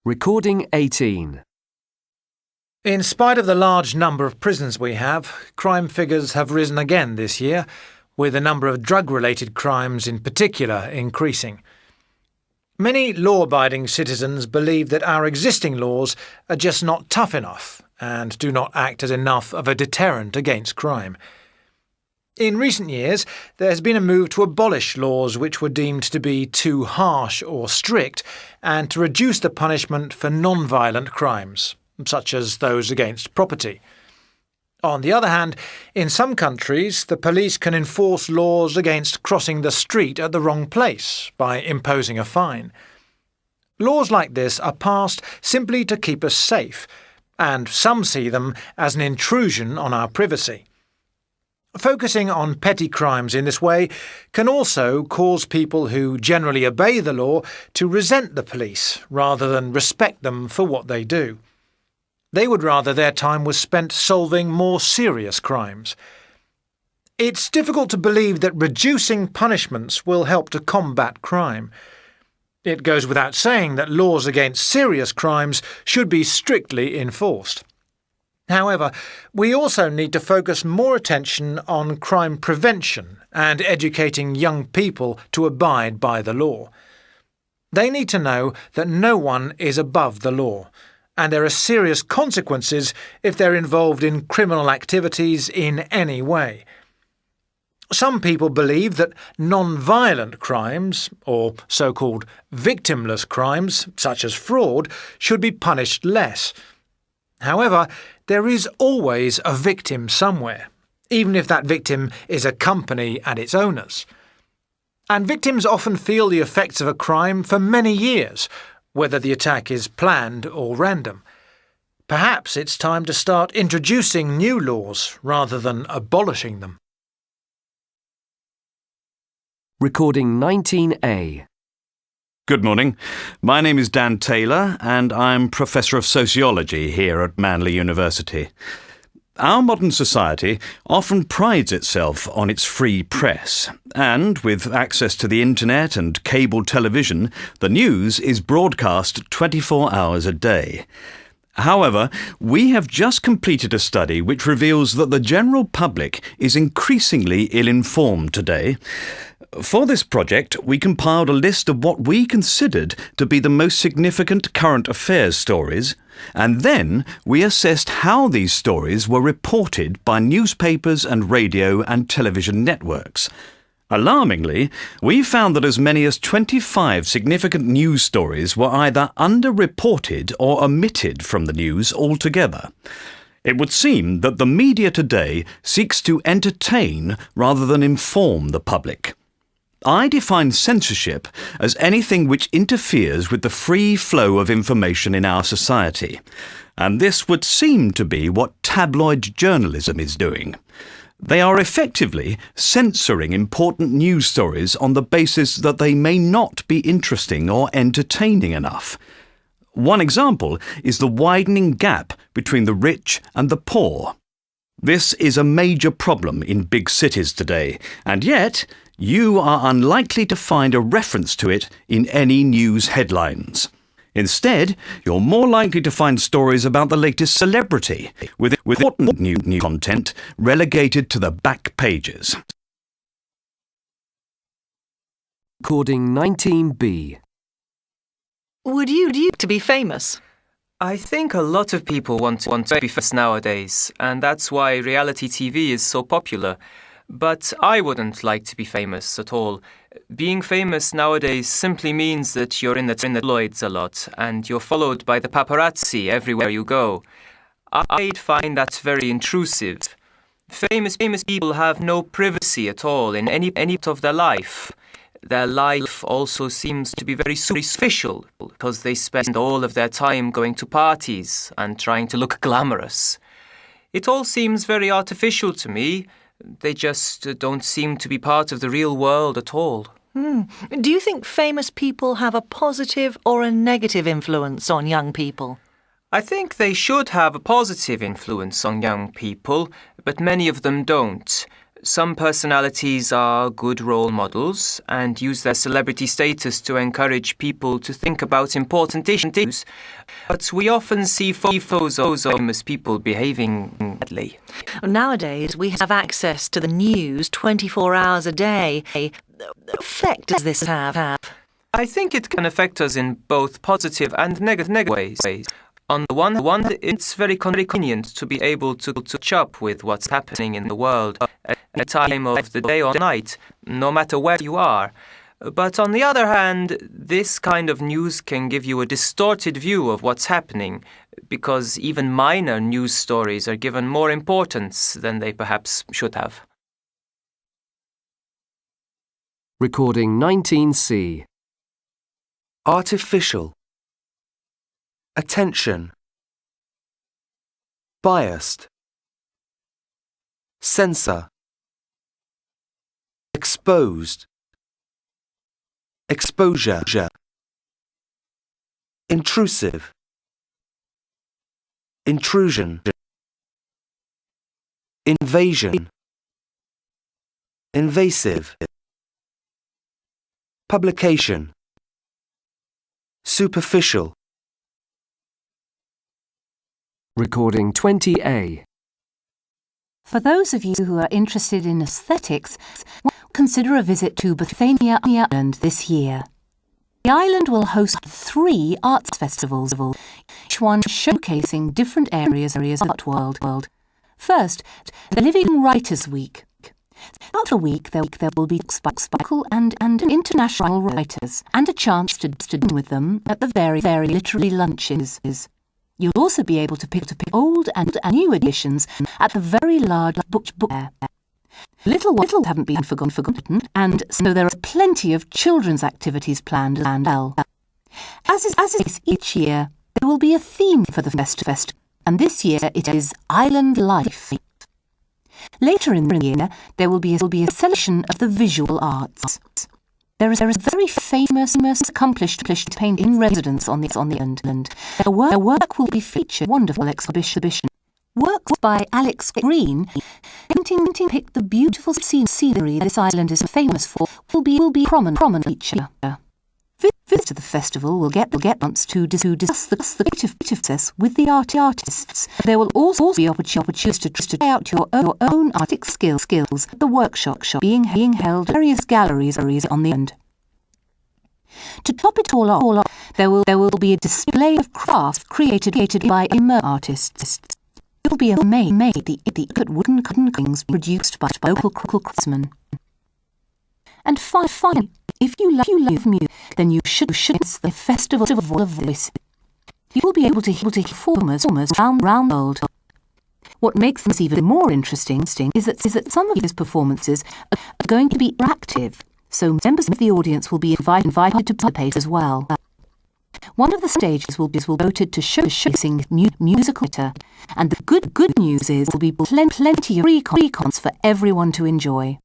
Recording 18. In spite of the large number of prisons we have, crime figures have risen again this year, with the number of drug-related crimes in particular increasing. Many law-abiding citizens believe that our existing laws are just not tough enough and do not act as enough of a deterrent against crime. In recent years, there has been a move to abolish laws which were deemed to be too harsh or strict and to reduce the punishment for non-violent crimes, such as those against property. On the other hand, in some countries, the police can enforce laws against crossing the street at the wrong place by imposing a fine. Laws like this are passed simply to keep us safe, and some see them as an intrusion on our privacy. Focusing on petty crimes in this way can also cause people who generally obey the law to resent the police rather than respect them for what they do. They would rather their time was spent solving more serious crimes. It's difficult to believe that reducing punishments will help to combat crime. It goes without saying that laws against serious crimes should be strictly enforced. However, we also need to focus more attention on crime prevention and educating young people to abide by the law. They need to know that no one is above the law, and there are serious consequences if they're involved in criminal activities in any way. Some people believe that non-violent crimes, or so-called victimless crimes, such as fraud, should be punished less. However, there is always a victim somewhere, even if that victim is a company and its owners. And victims often feel the effects of a crime for many years, whether the attack is planned or random. Perhaps it's time to start introducing new laws rather than abolishing them. Recording 19A. Good morning. My name is Dan Taylor and I'm Professor of Sociology here at Manly University. Our modern society often prides itself on its free press, and with access to the internet and cable television, the news is broadcast 24 hours a day. However, we have just completed a study which reveals that the general public is increasingly ill-informed today. For this project, we compiled a list of what we considered to be the most significant current affairs stories, and then we assessed how these stories were reported by newspapers and radio and television networks. Alarmingly, we found that as many as 25 significant news stories were either underreported or omitted from the news altogether. It would seem that the media today seeks to entertain rather than inform the public. I define censorship as anything which interferes with the free flow of information in our society, and this would seem to be what tabloid journalism is doing. They are effectively censoring important news stories on the basis that they may not be interesting or entertaining enough. One example is the widening gap between the rich and the poor. This is a major problem in big cities today, and yet you are unlikely to find a reference to it in any news headlines. Instead, you're more likely to find stories about the latest celebrity, with important new content relegated to the back pages. Recording 19B. Would you like to be famous? I think a lot of people want to be famous nowadays, and that's why reality TV is so popular. But I wouldn't like to be famous at all. Being famous nowadays simply means that you're in the tabloids a lot, and you're followed by the paparazzi everywhere you go. I'd find that very intrusive. Famous people have no privacy at all in any part of their life. Their life also seems to be very superficial because they spend all of their time going to parties and trying to look glamorous. It all seems very artificial to me. They just don't seem to be part of the real world at all. Do you think famous people have a positive or a negative influence on young people? I think they should have a positive influence on young people, but many of them don't. Some personalities are good role models and use their celebrity status to encourage people to think about important issues, but we often see photos of famous people behaving badly. Nowadays, we have access to the news 24 hours a day. What effect does this have? I think it can affect us in both positive and negative ways. On the one, it's very convenient to be able to catch up with what's happening in the world at any time of the day or night, no matter where you are. But on the other hand, this kind of news can give you a distorted view of what's happening, because even minor news stories are given more importance than they perhaps should have. Recording 19C. Artificial. Attention. Biased. Censor. Exposed. Exposure. Intrusive. Intrusion. Invasion. Invasive. Publication. Superficial. Recording 20A. For those of you who are interested in aesthetics, consider a visit to Bethania Island this year. The island will host 3 arts festivals, each one showcasing different areas of the art world. First, the Living Writers Week. Throughout the week, there will be local and international writers, and a chance to dine with them at the very literary lunches. You'll also be able to pick old and new editions at the very large book fair. Little haven't been forgotten, and so there are plenty of children's activities planned as well. As is each year, there will be a theme for the fest, and this year it is Island Life. Later in the year, there will be a selection of the visual arts. There is a very famous, accomplished painter in residence on the island. Their work will be featured in a wonderful exhibition. Works by Alex Green, painting the beautiful scenery this island is famous for, will be prominent each year. Visitors to the festival will get chance to discuss the creative process with the artists. There will also be opportunities to try out your own artistic skills at the workshop being held at various galleries on the island. To top it all off, there will be a display of crafts created by immersive artists. It will be made the wooden carvings produced by local craftsmen. And finally, if you love music, then you should it's the Festival of Voice. You will be able to hear performers around the world. What makes this even more interesting is that some of these performances are going to be interactive, so members of the audience will be invited to participate as well. One of the stages will be devoted to showcasing musical theatre, and the good news is there will be plenty of free concerts for everyone to enjoy.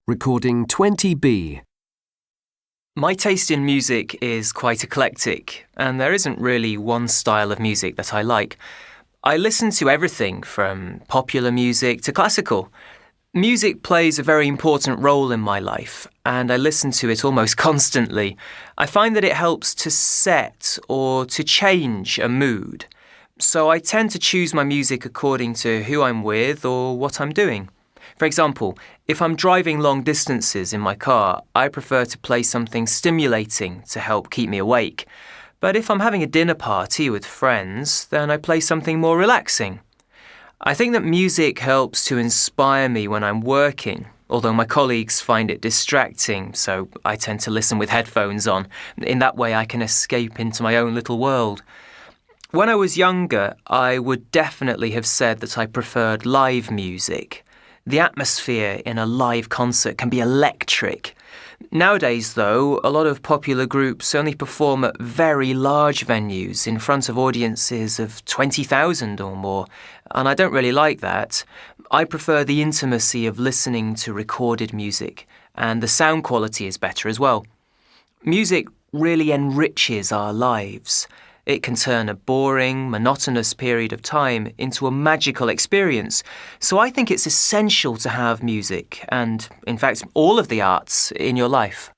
Recording 20B. My taste in music is quite eclectic, and there isn't really one style of music that I like. I listen to everything from popular music to classical. Music plays a very important role in my life, and I listen to it almost constantly. I find that it helps to set or to change a mood. So I tend to choose my music according to who I'm with or what I'm doing. For example, if I'm driving long distances in my car, I prefer to play something stimulating to help keep me awake. But if I'm having a dinner party with friends, then I play something more relaxing. I think that music helps to inspire me when I'm working, although my colleagues find it distracting, so I tend to listen with headphones on. In that way, I can escape into my own little world. When I was younger, I would definitely have said that I preferred live music. The atmosphere in a live concert can be electric. Nowadays, though, a lot of popular groups only perform at very large venues in front of audiences of 20,000 or more, and I don't really like that. I prefer the intimacy of listening to recorded music, and the sound quality is better as well. Music really enriches our lives. It can turn a boring, monotonous period of time into a magical experience. So I think it's essential to have music and, in fact, all of the arts in your life.